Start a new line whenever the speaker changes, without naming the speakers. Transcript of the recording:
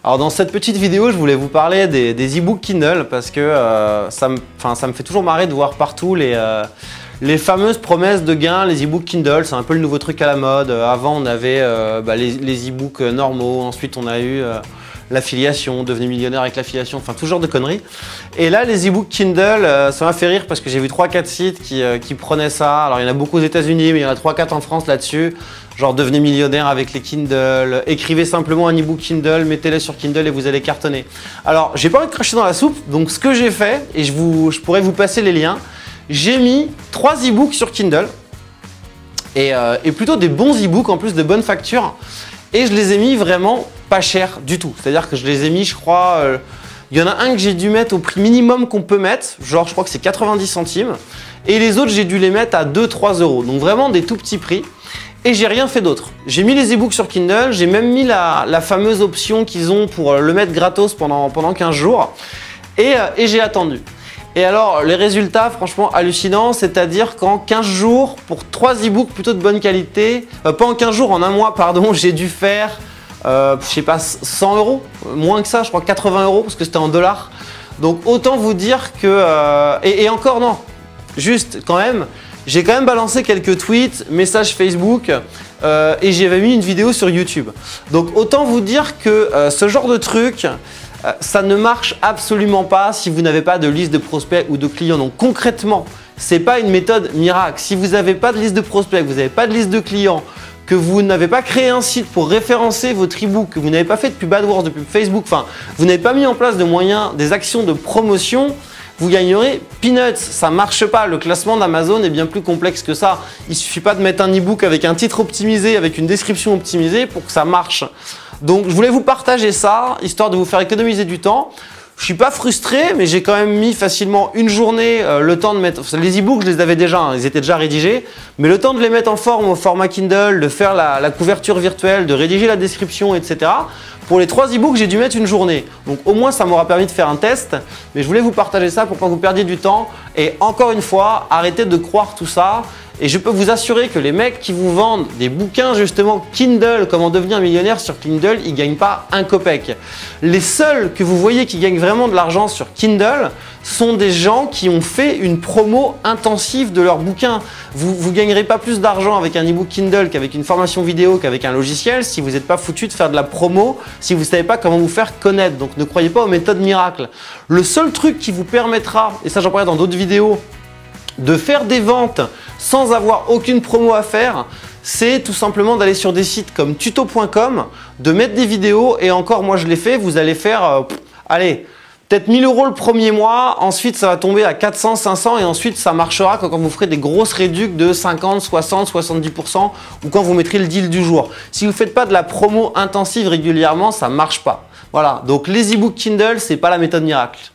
Alors dans cette petite vidéo, je voulais vous parler des e-books Kindle parce que ça me fait toujours marrer de voir partout les fameuses promesses de gains, les e-books Kindle. C'est un peu le nouveau truc à la mode. Avant, on avait les e-books normaux. Ensuite, on a eu l'affiliation, devenir millionnaire avec l'affiliation, enfin tout genre de conneries. Et là, les e-books Kindle, ça m'a fait rire parce que j'ai vu 3-4 sites qui prenaient ça. Alors, il y en a beaucoup aux États-Unis, mais il y en a 3-4 en France là-dessus. Genre, devenez millionnaire avec les Kindle, écrivez simplement un e-book Kindle, mettez-le sur Kindle et vous allez cartonner. Alors, j'ai pas envie de cracher dans la soupe, donc ce que j'ai fait, et je pourrais vous passer les liens, j'ai mis 3 e-books sur Kindle, et plutôt des bons e-books en plus de bonne facture, et je les ai mis vraiment pas cher du tout. C'est-à-dire que je les ai mis, je crois, il y en a un que j'ai dû mettre au prix minimum qu'on peut mettre, genre je crois que c'est 90 centimes, et les autres j'ai dû les mettre à 2-3 euros, donc vraiment des tout petits prix. Et j'ai rien fait d'autre. J'ai mis les e-books sur Kindle, j'ai même mis la fameuse option qu'ils ont pour le mettre gratos pendant 15 jours, et j'ai attendu. Et alors, les résultats, franchement, hallucinants, c'est-à-dire qu'en 15 jours, pour 3 e-books plutôt de bonne qualité, pas en 15 jours, en un mois, pardon, j'ai dû faire, je sais pas, 100 euros, moins que ça, je crois 80 euros, parce que c'était en dollars. Donc, autant vous dire que, et encore non, juste quand même, j'ai quand même balancé quelques tweets, messages Facebook et j'avais mis une vidéo sur YouTube. Donc autant vous dire que ce genre de truc, ça ne marche absolument pas si vous n'avez pas de liste de prospects ou de clients. Donc concrètement, ce n'est pas une méthode miracle. Si vous n'avez pas de liste de prospects, que vous n'avez pas de liste de clients, que vous n'avez pas créé un site pour référencer votre e-book, que vous n'avez pas fait de pub AdWords, de pub Facebook, enfin, vous n'avez pas mis en place de moyens, des actions de promotion, vous gagnerez peanuts, ça marche pas. Le classement d'Amazon est bien plus complexe que ça. Il suffit pas de mettre un e-book avec un titre optimisé, avec une description optimisée pour que ça marche. Donc je voulais vous partager ça, histoire de vous faire économiser du temps. Je suis pas frustré, mais j'ai quand même mis facilement une journée le temps de mettre… Les e-books, je les avais déjà, hein, ils étaient déjà rédigés. Mais le temps de les mettre en forme au format Kindle, de faire la couverture virtuelle, de rédiger la description, etc. Pour les 3 e-books, j'ai dû mettre une journée. Donc au moins, ça m'aura permis de faire un test. Mais je voulais vous partager ça pour pas que vous perdiez du temps. Et encore une fois, arrêtez de croire tout ça. Et je peux vous assurer que les mecs qui vous vendent des bouquins justement Kindle, comment devenir millionnaire sur Kindle, ils ne gagnent pas un copec. Les seuls que vous voyez qui gagnent vraiment de l'argent sur Kindle sont des gens qui ont fait une promo intensive de leur bouquin. Vous ne gagnerez pas plus d'argent avec un e-book Kindle qu'avec une formation vidéo, qu'avec un logiciel si vous n'êtes pas foutu de faire de la promo, si vous ne savez pas comment vous faire connaître. Donc ne croyez pas aux méthodes miracles. Le seul truc qui vous permettra, et ça j'en parlerai dans d'autres vidéos, de faire des ventes sans avoir aucune promo à faire, c'est tout simplement d'aller sur des sites comme tuto.com, de mettre des vidéos et encore moi je l'ai fait, vous allez faire, allez, peut-être 1000 euros le premier mois, ensuite ça va tomber à 400, 500 et ensuite ça marchera quand vous ferez des grosses réductions de 50, 60, 70% ou quand vous mettrez le deal du jour. Si vous ne faites pas de la promo intensive régulièrement, ça ne marche pas. Voilà, donc les e-books Kindle, ce n'est pas la méthode miracle.